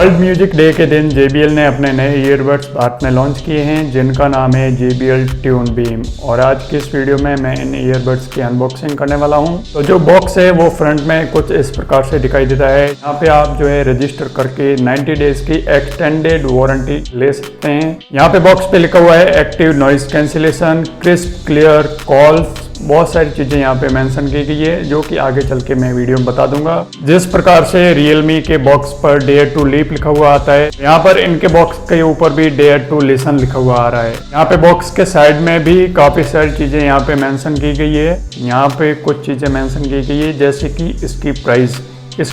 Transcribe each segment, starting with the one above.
World music day के दिन JBL ने अपने नए ईयरबड्स भारत में लॉन्च किए हैं जिनका नाम है JBL ट्यून बीम। और आज की इस वीडियो में मैं इन ईयरबड्स की अनबॉक्सिंग करने वाला हूं। तो जो बॉक्स है वो फ्रंट में कुछ इस प्रकार से दिखाई देता है। यहाँ पे आप जो है रजिस्टर करके 90 डेज की एक्सटेंडेड वारंटी ले सकते हैं। यहाँ पे बॉक्स पे लिखा हुआ है active noise cancellation, crisp clear calls, बहुत सारी चीजें यहाँ पे मेंशन की गई है जो कि आगे चल के मैं वीडियो में बता दूंगा। जिस प्रकार से Realme के बॉक्स पर डेयर टू लीप लिखा हुआ आता है, यहाँ पर इनके बॉक्स के ऊपर भी डेयर टू लिसन लिखा हुआ आ रहा है। यहाँ पे बॉक्स के साइड में भी काफी सारी चीजें यहाँ पे मेंशन की गई है। यहाँ पे कुछ चीजें मेंशन की गई है जैसे कि इसकी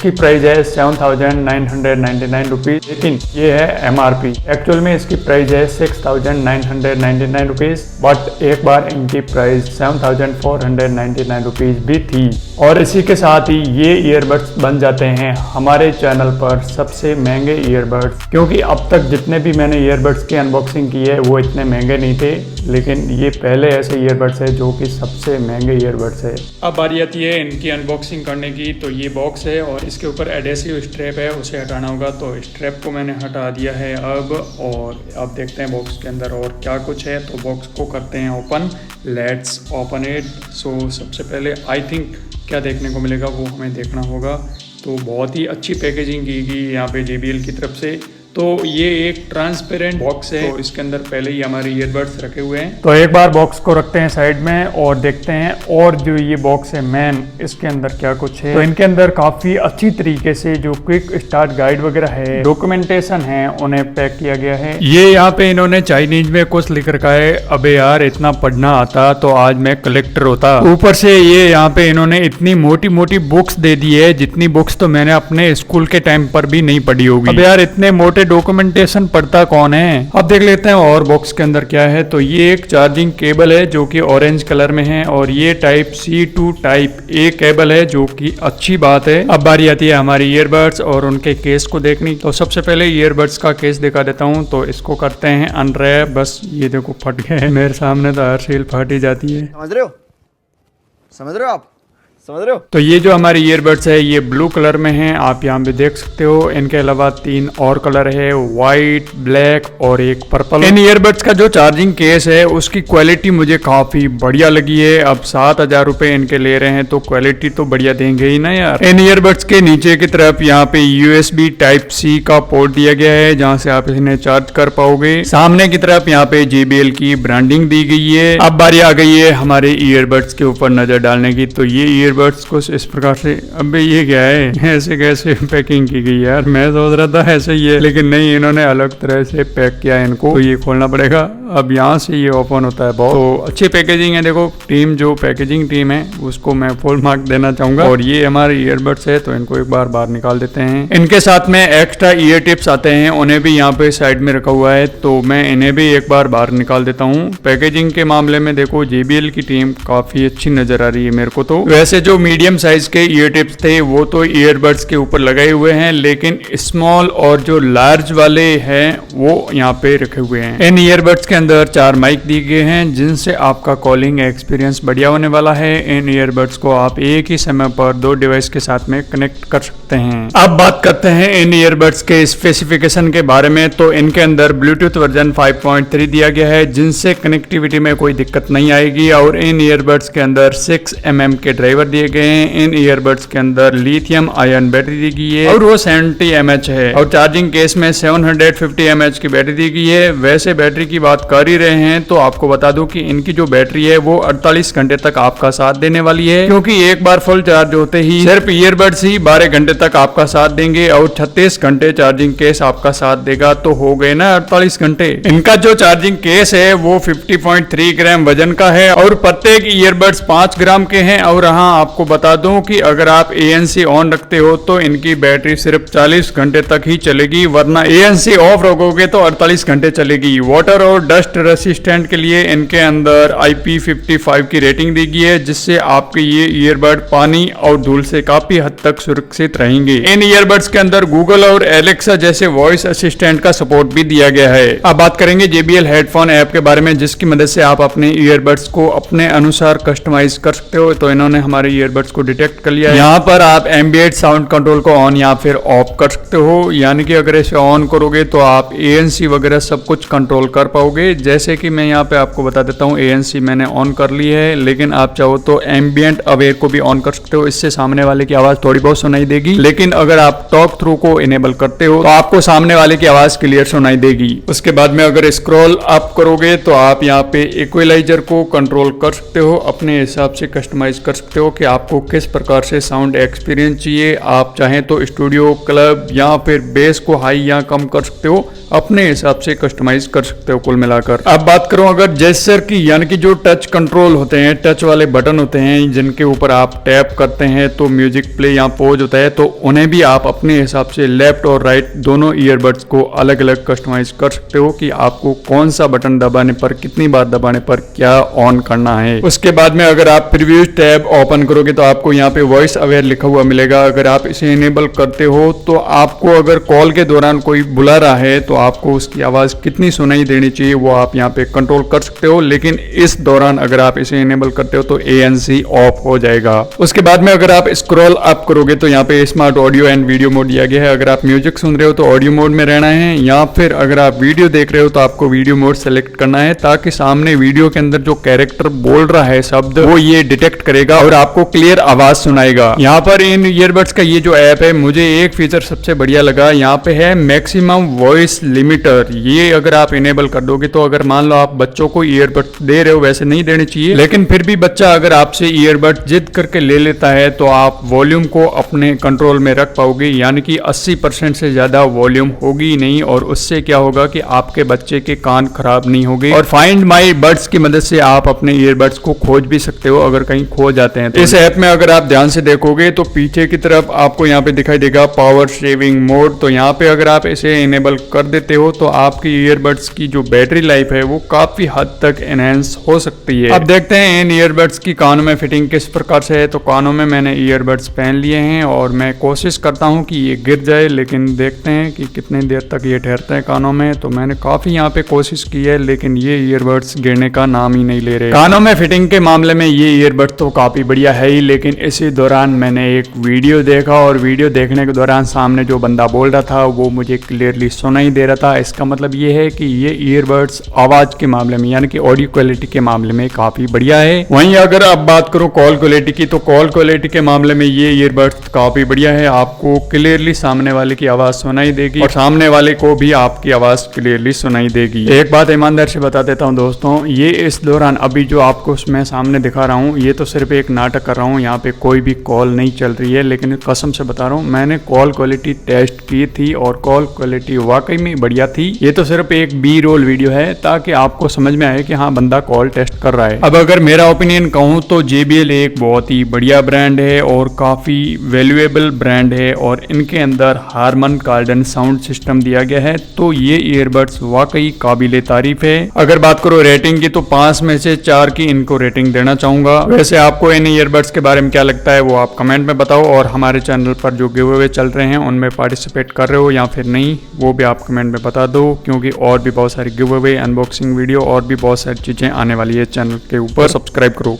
प्राइस है 7,999 रुपीज, लेकिन ये है MRP। एक्चुअल में इसकी प्राइस है 6,999 रुपीज, बट एक बार इनकी प्राइस 7,499 रुपीज भी थी। और इसी के साथ ही ये ईयरबड्स बन जाते हैं हमारे चैनल पर सबसे महंगे ईयरबड्स, क्योंकि अब तक जितने भी मैंने ईयरबड्स की अनबॉक्सिंग की है वो इतने महंगे नहीं थे, लेकिन ये पहले ऐसे ईयरबड्स है जो कि सबसे महंगे ईयरबड्स है। अब बारी आती है इनकी अनबॉक्सिंग करने की। तो ये बॉक्स है और इसके ऊपर एडेसिव स्ट्रैप है, उसे हटाना होगा। तो स्ट्रैप को मैंने हटा दिया है अब, और अब देखते हैं बॉक्स के अंदर और क्या कुछ है। तो बॉक्स को करते हैं ओपन, लेट्स ओपन इट। सो सबसे पहले आई थिंक क्या देखने को मिलेगा वो हमें देखना होगा। तो बहुत ही अच्छी पैकेजिंग की गई यहाँ पे JBL की तरफ से। तो ये एक ट्रांसपेरेंट बॉक्स है, तो इसके अंदर पहले ही हमारे ईयरबड्स रखे हुए हैं। तो एक बार बॉक्स को रखते हैं साइड में और देखते हैं और जो ये बॉक्स है मैन, इसके अंदर क्या कुछ है। तो इनके अंदर काफी अच्छी तरीके से जो क्विक स्टार्ट गाइड वगैरह है, डॉक्यूमेंटेशन है, उन्हें पैक किया गया है। ये यहाँ पे इन्होंने चाइनीज में कुछ लिख रखा है। अबे यार, इतना पढ़ना आता तो आज मैं कलेक्टर होता। ऊपर से ये यहाँ पे इन्होंने इतनी मोटी मोटी बुक्स दे दी है जितनी बुक्स तो मैंने अपने स्कूल के टाइम पर भी नहीं पढ़ी होगी। अब यार, इतने मोटे डॉक्यूमेंटेशन पढ़ता कौन है। अब देख लेते हैं और बॉक्स के अंदर क्या है। तो ये एक चार्जिंग केबल है जो कि ऑरेंज कलर में है, और ये type C to type A cable है जो कि अच्छी बात है। अब बारी आती है हमारी ईयरबड्स और उनके केस को देखनी। तो सबसे पहले ईयरबड्स का केस दिखा देता हूँ। तो इसको करते हैं अनरैप। बस ये देखो फट गए मेरे सामने, तो हर सील फट ही जाती है। समझ रहे हो आप? तो ये जो हमारी ईयरबड्स है ये ब्लू कलर में है, आप यहाँ पे देख सकते हो। इनके अलावा 3 और कलर है, व्हाइट, ब्लैक और एक पर्पल। इन ईयरबड्स का जो चार्जिंग केस है उसकी क्वालिटी मुझे काफी बढ़िया लगी है। अब 7,000 रुपए इनके ले रहे हैं तो क्वालिटी तो बढ़िया देंगे ही ना यार। इन ईयरबड्स के नीचे की तरफ यहाँ पे USB टाइप C का पोर्ट दिया गया है जहाँ से आप इन्हें चार्ज कर पाओगे। सामने की तरफ यहाँ पे JBL की ब्रांडिंग दी गई है। अब बारी आ गई है हमारे ईयरबड्स के ऊपर नजर डालने की। तो ये ईयरबड्स को इस प्रकार से, अबे ये क्या है, ऐसे कैसे पैकिंग की गई यार। मैं सोच रहा था ऐसे ही है, लेकिन नहीं, इन्होंने अलग तरह से पैक किया है इनको। तो ये खोलना पड़ेगा। अब यहाँ से ये ओपन होता है। बहुत तो अच्छी पैकेजिंग है। देखो टीम, जो पैकेजिंग टीम है उसको मैं फुल मार्क देना चाहूंगा। और ये हमारे ईयरबड्स है तो इनको एक बार बाहर निकाल देते हैं। इनके साथ में एक्स्ट्रा ईयर टिप्स आते हैं, उन्हें भी यहाँ पे साइड में रखा हुआ है, तो मैं इन्हें भी एक बार बाहर निकाल देता हूँ। पैकेजिंग के मामले में देखो JBL की टीम काफी अच्छी नजर आ रही है मेरे को। तो वैसे जो मीडियम साइज के ईयर टिप्स थे वो तो ईयरबड्स के ऊपर लगाए हुए हैं, लेकिन स्मॉल और जो लार्ज वाले हैं वो यहाँ पे रखे हुए हैं। इन ईयरबड्स के अंदर 4 माइक दिए गए हैं जिनसे आपका कॉलिंग एक्सपीरियंस बढ़िया होने वाला है। इन ईयरबड्स को आप एक ही समय पर 2 डिवाइस के साथ में कनेक्ट कर सकते हैं। अब बात करते हैं इन ईयरबड्स के स्पेसिफिकेशन के बारे में। तो इनके अंदर ब्लूटूथ वर्जन 5.3 दिया गया है जिनसे कनेक्टिविटी में कोई दिक्कत नहीं आएगी। और इन ईयरबड्स के अंदर 6 mm के ड्राइवर दिए गए हैं। इन ईयरबड्स के अंदर लिथियम आयन बैटरी दी गई है और वो 70 mAh है। और चार्जिंग केस में 750 mAh की बैटरी दी गई है। वैसे बैटरी की बात कर ही रहे हैं तो आपको बता दूं कि इनकी जो बैटरी है वो 48 घंटे तक आपका साथ देने वाली है, क्योंकि एक बार फुल चार्ज होते ही सिर्फ ईयरबड्स ही 12 घंटे तक आपका साथ देंगे और 36 घंटे चार्जिंग केस आपका साथ देगा। तो हो गए ना 48 घंटे। इनका जो चार्जिंग केस है वो 50.3 ग्राम वजन का है और प्रत्येक ईयरबड्स 5 ग्राम के हैं। और हाँ, आपको बता दूं कि अगर आप ANC ऑन रखते हो तो इनकी बैटरी सिर्फ 40 घंटे तक ही चलेगी, वरना ANC ऑफ रखोगे तो 48 घंटे चलेगी। वाटर और डस्ट रेसिस्टेंट के लिए इनके अंदर IP55 की रेटिंग दी गई है, जिससे आपके ये ईयरबड पानी और धूल से काफी हद तक सुरक्षित रहेंगे। इन ईयरबड्स के अंदर गूगल और एलेक्सा जैसे वॉइस असिस्टेंट का सपोर्ट भी दिया गया है। अब बात करेंगे JBL हेडफोन ऐप के बारे में, जिसकी मदद से आप अपने ईयरबड्स को अपने अनुसार कस्टमाइज कर सकते हो। तो इन्होंने हमारे हमारे ईयरबड्स को डिटेक्ट कर लिया है। यहाँ पर आप एम्बिएंट साउंड कंट्रोल को ऑन या फिर ऑफ कर सकते हो, यानी कि अगर इसे ऑन करोगे तो आप ANC वगैरह सब कुछ कंट्रोल कर पाओगे। जैसे कि मैं यहाँ पे आपको बता देता हूँ, ANC मैंने ऑन कर ली है, लेकिन आप चाहो तो एम्बिएंट अवेयर को भी ऑन कर सकते हो। इससे सामने वाले की आवाज थोड़ी बहुत सुनाई देगी, लेकिन अगर आप टॉक थ्रू को इनेबल करते हो तो आपको सामने वाले की आवाज क्लियर सुनाई देगी। उसके बाद में अगर स्क्रॉल अप करोगे तो आप यहाँ पे इक्वलाइजर को कंट्रोल कर सकते हो, अपने हिसाब से कस्टमाइज कर सकते हो कि आपको किस प्रकार से साउंड एक्सपीरियंस चाहिए। आप चाहें तो स्टूडियो, क्लब या फिर बेस को हाई या कम कर सकते हो, अपने हिसाब से कस्टमाइज कर सकते हो। कुल मिलाकर अब बात करूं अगर जेस्चर की, यानी कि जो टच कंट्रोल होते हैं, टच वाले बटन होते हैं जिनके ऊपर आप टैप करते हैं तो म्यूजिक प्ले या पॉज होता है, तो उन्हें भी आप अपने हिसाब से लेफ्ट और राइट दोनों ईयरबड्स को अलग अलग कस्टमाइज कर सकते हो कि आपको कौन सा बटन दबाने पर, कितनी बार दबाने पर क्या ऑन करना है। उसके बाद में अगर आप प्रीव्यू टैब ओपन करोगे तो आपको यहाँ पे वॉइस अवेयर लिखा हुआ मिलेगा। अगर आप इसे इनेबल करते हो तो आपको अगर कॉल के दौरान कोई बुला रहा है तो आपको उसकी आवाज कितनी सुनाई देनी चाहिए वो आप यहाँ पे कंट्रोल कर सकते हो, लेकिन इस दौरान अगर आप इसे इनेबल करते हो तो ANC ऑफ हो जाएगा। उसके बाद में अगर आप स्क्रॉल अप करोगे तो यहाँ पे smart audio and video mode दिया गया है। अगर आप म्यूजिक सुन रहे हो तो ऑडियो मोड में रहना है, या फिर अगर आप वीडियो देख रहे हो तो आपको वीडियो मोड सेलेक्ट करना है, ताकि सामने वीडियो के अंदर जो कैरेक्टर बोल रहा है शब्द वो ये डिटेक्ट करेगा और आपको क्लियर आवाज सुनाएगा। यहाँ पर इन ईयरबड्स का ये जो ऐप है, मुझे एक फीचर सबसे बढ़िया लगा, यहाँ पे है मैक्सिमम वॉइस लिमिटर। ये अगर आप इनेबल कर दोगे तो अगर मान लो आप बच्चों को ईयरबड्स दे रहे हो, वैसे नहीं देने चाहिए, लेकिन फिर भी बच्चा अगर आपसे ईयरबड्स जिद करके ले लेता है तो आप वॉल्यूम को अपने कंट्रोल में रख पाओगे, यानी कि 80% से ज्यादा वॉल्यूम होगी नहीं, और उससे क्या होगा कि आपके बच्चे के कान खराब नहीं होंगे। और फाइंड माई बड्स की मदद से आप अपने ईयरबड्स को खोज भी सकते हो अगर कहीं खो जाते हैं तो। इस ऐप में अगर आप ध्यान से देखोगे तो पीछे की तरफ आपको यहाँ पे दिखाई देगा पावर सेविंग मोड, तो यहाँ पे अगर आप इसे इनेबल कर देते हो तो आपकी ईयरबड्स की जो बैटरी लाइफ है वो काफी हद तक एनहेंस हो सकती है। अब देखते हैं इन ईयरबड्स की कानों में फिटिंग किस प्रकार से है। तो कानों में मैंने ईयरबड्स पहन लिए हैं और मैं कोशिश करता हूँ कि ये गिर जाए, लेकिन देखते हैं कि कितने देर तक ये ठहरते हैं कानों में। तो मैंने काफी यहाँ पे कोशिश की है, लेकिन ये ईयरबड्स गिरने का नाम ही नहीं ले रहे। कानों में फिटिंग के मामले में ये ईयरबड्स तो काफी बढ़िया है ही, लेकिन इसी दौरान मैंने एक वीडियो देखा और वीडियो देखने के दौरान सामने जो बंदा बोल रहा था वो मुझे क्लियरली सुनाई दे रहा था। इसका मतलब ये है कि ये ईयरबड्स आवाज के मामले में, यानी कि ऑडियो क्वालिटी के मामले में काफी बढ़िया है। वहीं अगर अब बात करूं कॉल क्वालिटी की, तो कॉल क्वालिटी के मामले में ये ईयरबड्स काफी बढ़िया है। आपको क्लियरली सामने वाले की आवाज सुनाई देगी और सामने वाले को भी आपकी आवाज क्लियरली सुनाई देगी। एक बात ईमानदार से बता देता हूं दोस्तों, ये इस दौरान अभी जो आपको मैं सामने दिखा रहा हूँ ये तो सिर्फ एक नाटक कर रहा हूँ, यहाँ पे कोई भी कॉल नहीं चल रही है, लेकिन कसम से बता रहा हूँ मैंने कॉल क्वालिटी टेस्ट की थी और कॉल क्वालिटी वाकई में बढ़िया थी। ये तो सिर्फ एक बी रोल वीडियो है ताकि आपको समझ में आए कि हाँ बंदा कॉल टेस्ट कर रहा है। अब अगर मेरा ओपिनियन कहूँ तो JBL एक बहुत ही बढ़िया ब्रांड है और काफी वैल्यूएबल ब्रांड है, और इनके अंदर हारमन कार्डन साउंड सिस्टम दिया गया है, तो ये ईयरबड्स वाकई काबिले तारीफ है। अगर बात करो रेटिंग की तो 5 में से 4 की इनको रेटिंग देना चाहूंगा। वैसे आपको इन ईयरबड्स के बारे में क्या लगता है वो आप कमेंट में बताओ, और हमारे चैनल पर जो गिव अवे चल रहे हैं उनमें पार्टिसिपेट कर रहे हो या फिर नहीं वो भी आप कमेंट में बता दो, क्योंकि और भी बहुत सारी गिव अवे, अनबॉक्सिंग वीडियो और भी बहुत सारी चीजें आने वाली है चैनल के ऊपर। सब्सक्राइब करो।